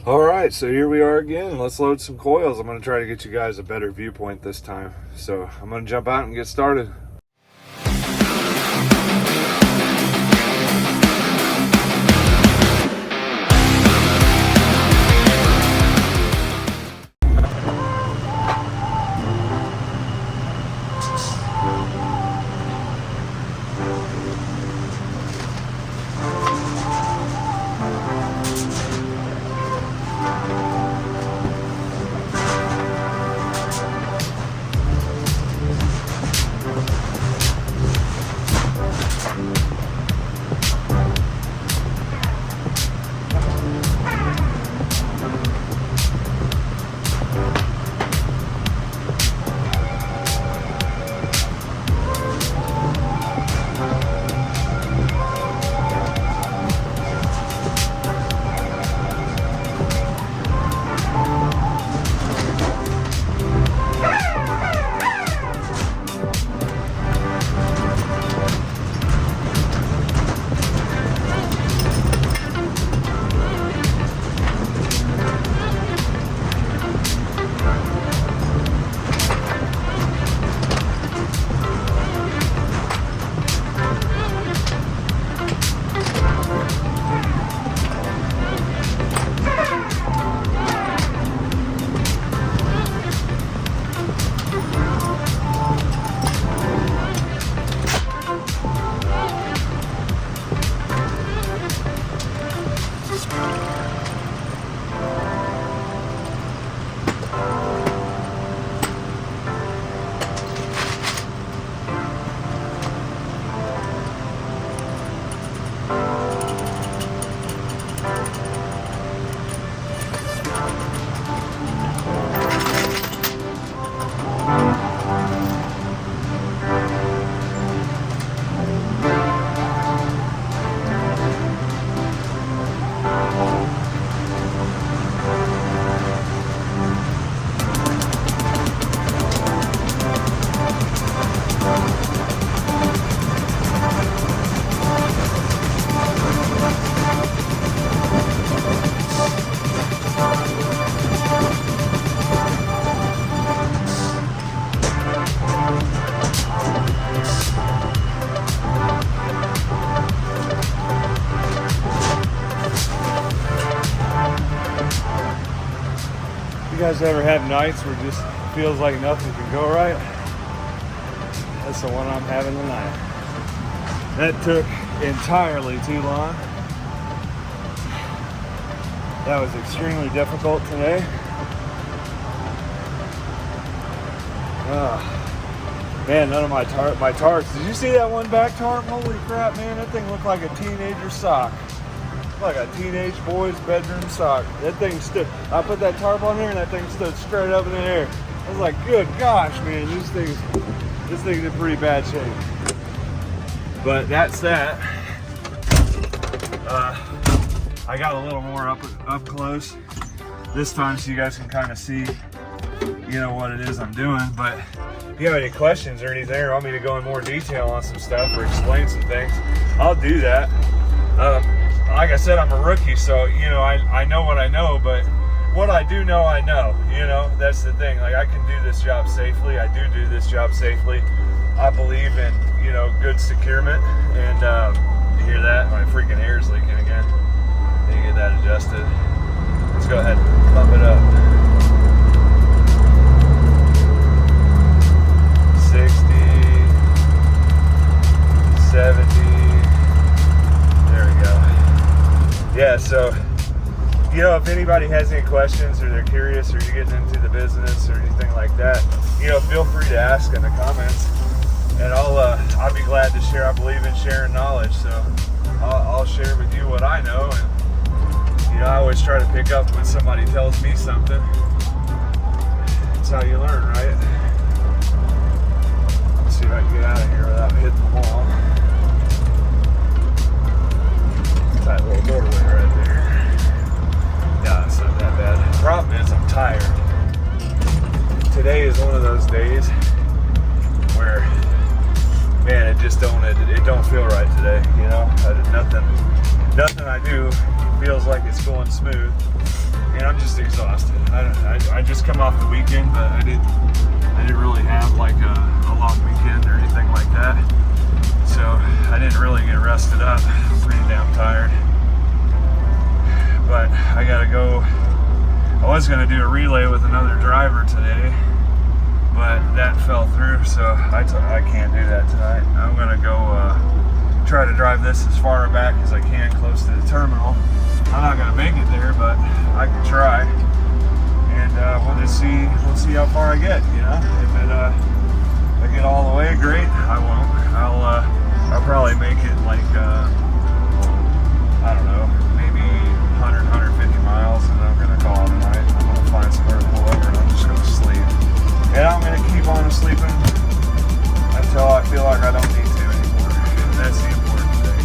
All right, so here we are again. Let's load some coils. I'm going to try to get you guys a better viewpoint this time. So I'm going to jump out and get started. You guys ever have nights where it just feels like nothing can go right? That's the one I'm having tonight. That took entirely too long. That was extremely difficult today. Man, none of my tarps. Did you see that one back tarp? Holy crap, man, that thing looked like a teenager sock. Like a teenage boy's bedroom sock. That thing stood. I put that tarp on there and that thing stood straight up in the air. I was like, good gosh, man, this thing's in pretty bad shape. But that's that. I got a little more up close this time so you guys can kind of see, you know, what it is I'm doing. But if you have any questions or anything, or want me to go in more detail on some stuff or explain some things, I'll do that. Like I said, I'm a rookie, so, you know, I know what I know, but what I do know, I know, you know, that's the thing. Like, I can do this job safely. I do this job safely. I believe in, you know, good securement, and you hear that? My freaking air's leaking again. Need to get that adjusted. Let's go ahead and bump it up. 60, 70. There we go. Yeah, so, you know, if anybody has any questions or they're curious or you're getting into the business or anything like that, you know, feel free to ask in the comments, and I'll be glad to share. I believe in sharing knowledge, so I'll share with you what I know. And, you know, I always try to pick up when somebody tells me something. That's how you learn, right? Let's see if I can get out of here without hitting the wall. That little doorway right there. Yeah, it's not that bad. The problem is I'm tired. Today is one of those days where, man, it don't feel right today. You know, nothing I do feels like it's going smooth, and I'm just exhausted. I just come off the weekend, but I didn't really have like a long weekend or anything like that, so I didn't really get rested up. I'm pretty damn tired, but I gotta go. I was gonna do a relay with another driver today, but that fell through, so I can't do that tonight. I'm gonna go try to drive this as far back as I can, close to the terminal. I'm not gonna make it there, but I can try, and we'll see how far I get. You know, if I get all the way, great. I won't. I'll probably make it like I don't know, maybe 100, 150 miles, and I'm gonna call it a night. I'm gonna find somewhere to pull over, and I'm just gonna sleep. And I'm gonna keep on sleeping until I feel like I don't need to anymore. That's the important thing.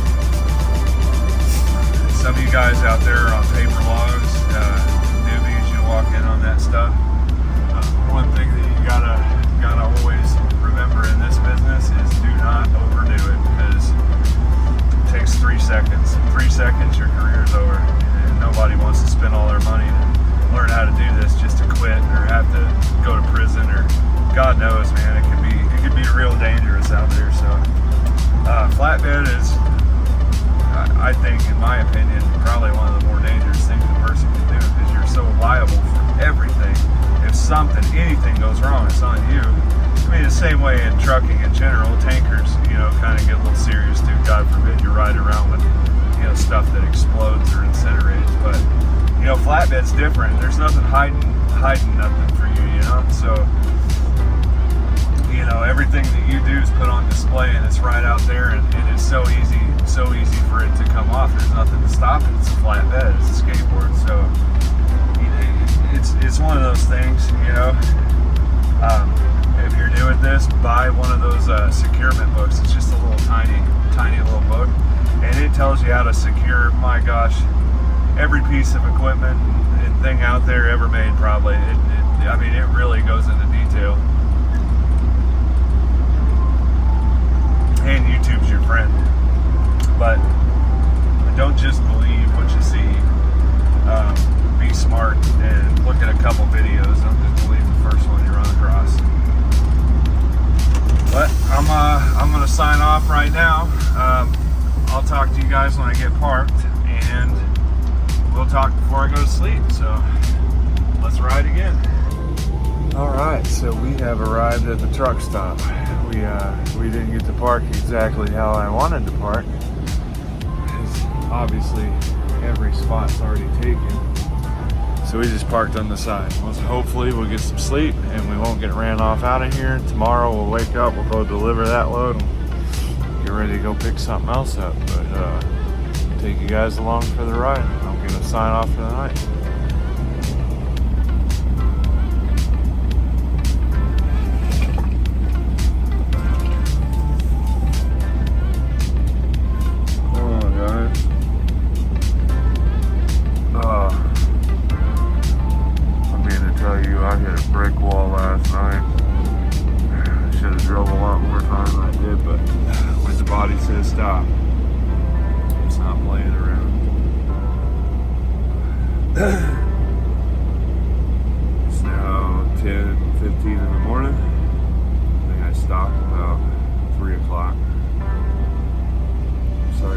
Some of you guys out there are on paper logs, newbies, you walk in on that stuff. One thing that you gotta always remember in this business is do not overdo it, because it takes 3 seconds. 3 seconds, your career's over. And nobody wants to spend all their money to learn how to do this just to quit or have to go to prison, or God knows, man, it can be real dangerous out there. So flatbed is, I think, in my opinion, probably one of the more dangerous things a person can do, because you're so liable for everything. If anything goes wrong, it's on you. I mean, the same way in trucking in general, tankers, you know, kind of get a little serious too. God forbid you ride around with, you know, stuff that explodes or incinerates. But, you know, flatbed's different. There's nothing hiding nothing for you, you know? So, you know, everything that you do is put on display, and it's right out there, and it's so easy for it to come off. There's nothing to stop it. It's a flatbed, it's a skateboard. So it's one of those things, you know. If you're new at this, buy one of those securement books. It's just a little tiny little book, and it tells you how to secure, my gosh, every piece of equipment and thing out there ever made, probably. I mean, it really goes into detail. And YouTube's your friend. But don't just believe what you see. Be smart and look at a couple videos. Don't just believe the first one you run across. But I'm gonna sign off right now. I'll talk to you guys when I get parked, and we'll talk before I go to sleep. So let's ride again. All right, so we have arrived at the truck stop. We didn't get to park exactly how I wanted to park, because obviously every spot's already taken. So we just parked on the side. Well, hopefully we'll get some sleep and we won't get ran off out of here. Tomorrow we'll wake up, we'll go deliver that load, and get ready to go pick something else up. But take you guys along for the ride. I'm gonna sign off for the night. I hit a brick wall last night. I should have drove a lot more time than I did, but when the body says stop, it's not playing around. It's now 10:15 in the morning. I think I stopped about 3 o'clock. So I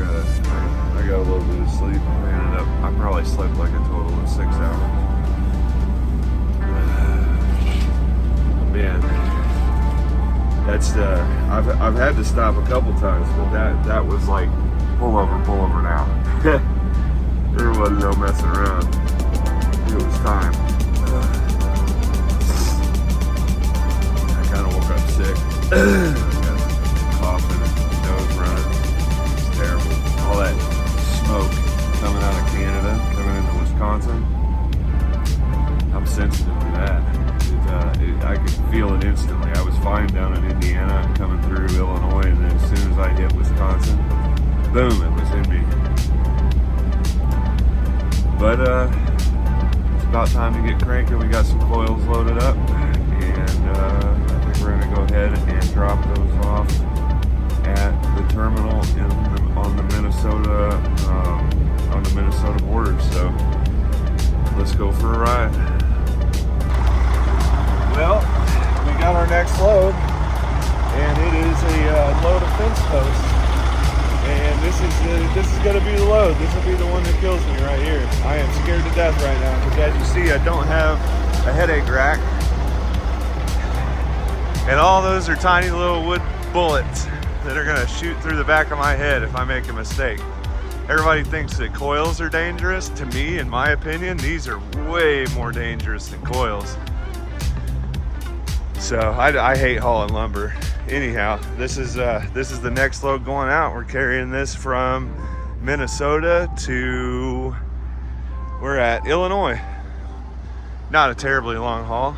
got a little bit of sleep. I probably slept like a total of 6 hours. Man, that's I've had to stop a couple times, but that was like pull over now. There wasn't no messing around. It was time. I kind of woke up sick. Got coughing and nose running. It's terrible. All that smoke coming out of Canada, coming into Wisconsin. I'm sensitive to that. I could feel it instantly. I was fine down in Indiana and coming through Illinois, and then as soon as I hit Wisconsin, boom, it was in me. But it's about time to get cranking. We got some coils loaded up, and I think we're gonna go ahead and drop those off at the terminal on the Minnesota border. So let's go for a ride. Well, we got our next load, and it is a load of fence posts. And this is going to be the load. This will be the one that kills me right here. I am scared to death right now because, as you see, I don't have a headache rack. And all those are tiny little wood bullets that are going to shoot through the back of my head if I make a mistake. Everybody thinks that coils are dangerous. To me, in my opinion, these are way more dangerous than coils. So I hate hauling lumber. Anyhow, this is the next load going out. We're carrying this from Minnesota to, we're at Illinois. Not a terribly long haul.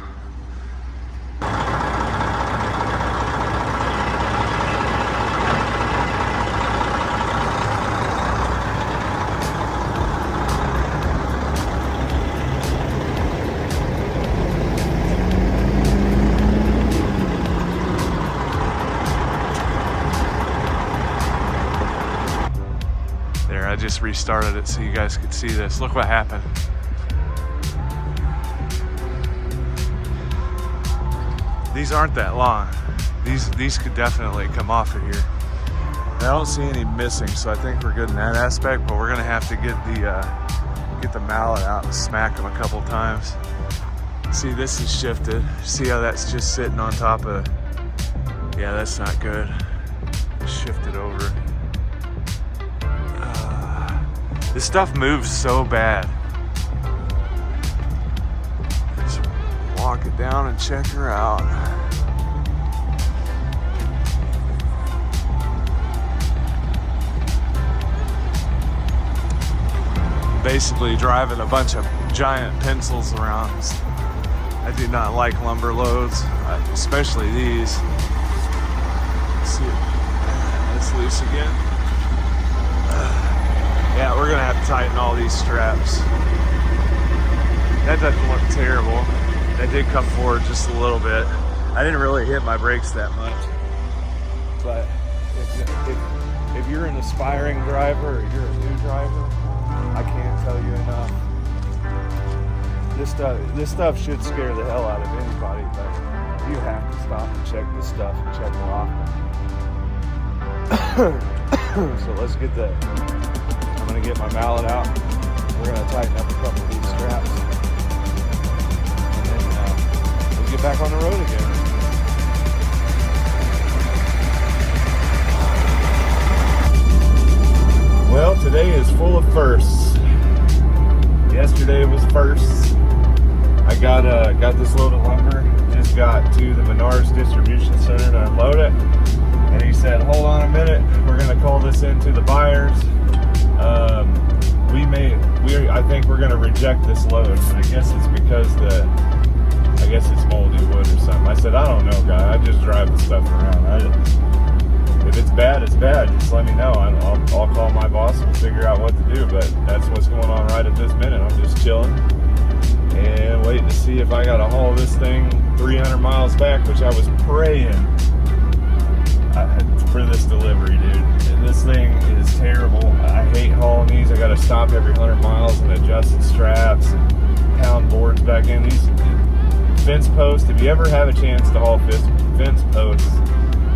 I just restarted it so you guys could see this. Look what happened. These aren't that long. These could definitely come off of here. I don't see any missing, so I think we're good in that aspect, but we're gonna have to get the mallet out and smack them a couple times. See, this is shifted. See how that's just sitting on top of, yeah, that's not good. Shift it over. This stuff moves so bad. Just walk it down and check her out. Basically driving a bunch of giant pencils around. I do not like lumber loads, especially these. See it, it's loose again. Yeah, we're gonna have to tighten all these straps. That doesn't look terrible. They did come forward just a little bit. I didn't really hit my brakes that much. But if you're an aspiring driver or you're a new driver, I can't tell you enough. This stuff should scare the hell out of anybody, but you have to stop and check this stuff and check it off. So let's get that. I'm gonna get my mallet out. We're gonna tighten up a couple of these straps, and then we'll get back on the road again. Well, today is full of firsts. Yesterday was firsts. I got this load of lumber. Just got to the Menards distribution center to unload it, and he said, "Hold on a minute. We're gonna call this into the buyers. I think we're going to reject this load." I guess it's because it's moldy wood or something. I said, "I don't know, guy. I just drive the stuff around. If it's bad, it's bad. Just let me know. I'll call my boss and we'll figure out what to do." But that's what's going on right at this minute. I'm just chilling and waiting to see if I got to haul this thing 300 miles back, which I was praying for this delivery, dude. And this thing is terrible. I hate hauling these. I got to stop every 100 miles and adjust the straps and pound boards back in. These fence posts, if you ever have a chance to haul fence posts,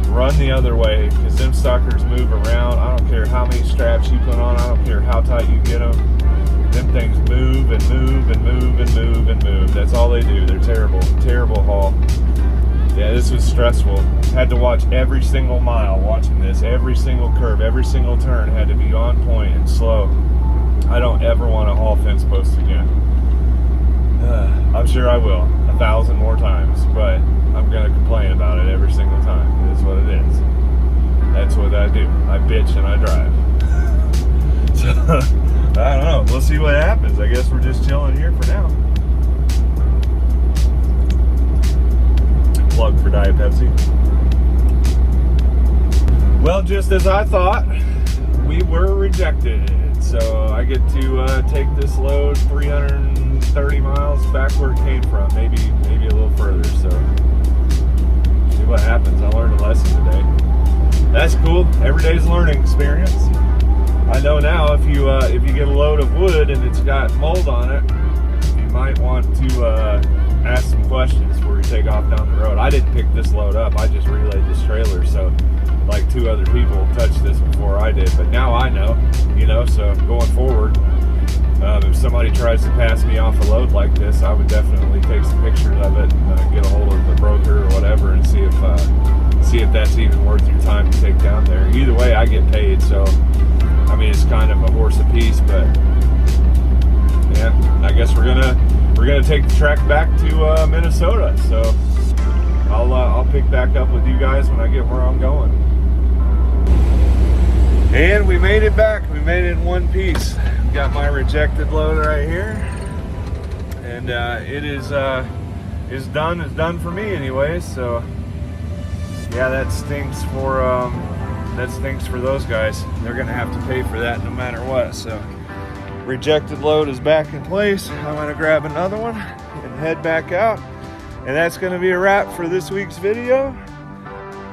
run the other way, because them suckers move around. I don't care how many straps you put on. I don't care how tight you get them. Them things move and move and move and move and move. That's all they do. They're terrible. Terrible haul. Yeah, this was stressful. Had to watch every single mile watching this. Every single curve, every single turn had to be on point and slow. I don't ever want to haul fence posts again. I'm sure I will 1,000 more times, but I'm going to complain about it every single time. It is what it is. That's what I do. I bitch and I drive. So, I don't know. We'll see what happens. I guess we're just chilling here for now. Plug for Diet Pepsi. Well, just as I thought, we were rejected. So I get to take this load 330 miles back where it came from, maybe a little further. So see what happens. I learned a lesson today. That's cool. Every day's a learning experience. I know now if you get a load of wood and it's got mold on it, to ask some questions before we take off down the road. I didn't pick this load up. I just relayed this trailer, so like 2 other people touched this before I did. But now I know, you know, so going forward, if somebody tries to pass me off a load like this, I would definitely take some pictures of it and get a hold of the broker or whatever and see if that's even worth your time to take down there. Either way, I get paid, so I mean it's kind of a horse apiece. But yeah, I guess we're gonna take the track back to Minnesota. So I'll pick back up with you guys when I get where I'm going. And we made it back. We made it in one piece. Got my rejected load right here, and it is done. It's done for me, anyways. So yeah, that stinks for those guys. They're gonna have to pay for that no matter what. So rejected load is back in place. I'm gonna grab another one and head back out, and that's gonna be a wrap for this week's video.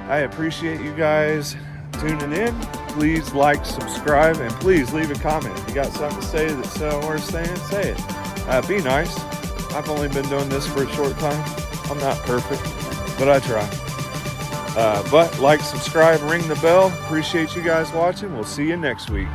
I appreciate you guys tuning in. Please like, subscribe, and please leave a comment. If you got something to say that's worth saying, say it. Be nice. I've only been doing this for a short time. I'm not perfect, but I try. But like, subscribe, ring the bell. Appreciate you guys watching. We'll see you next week.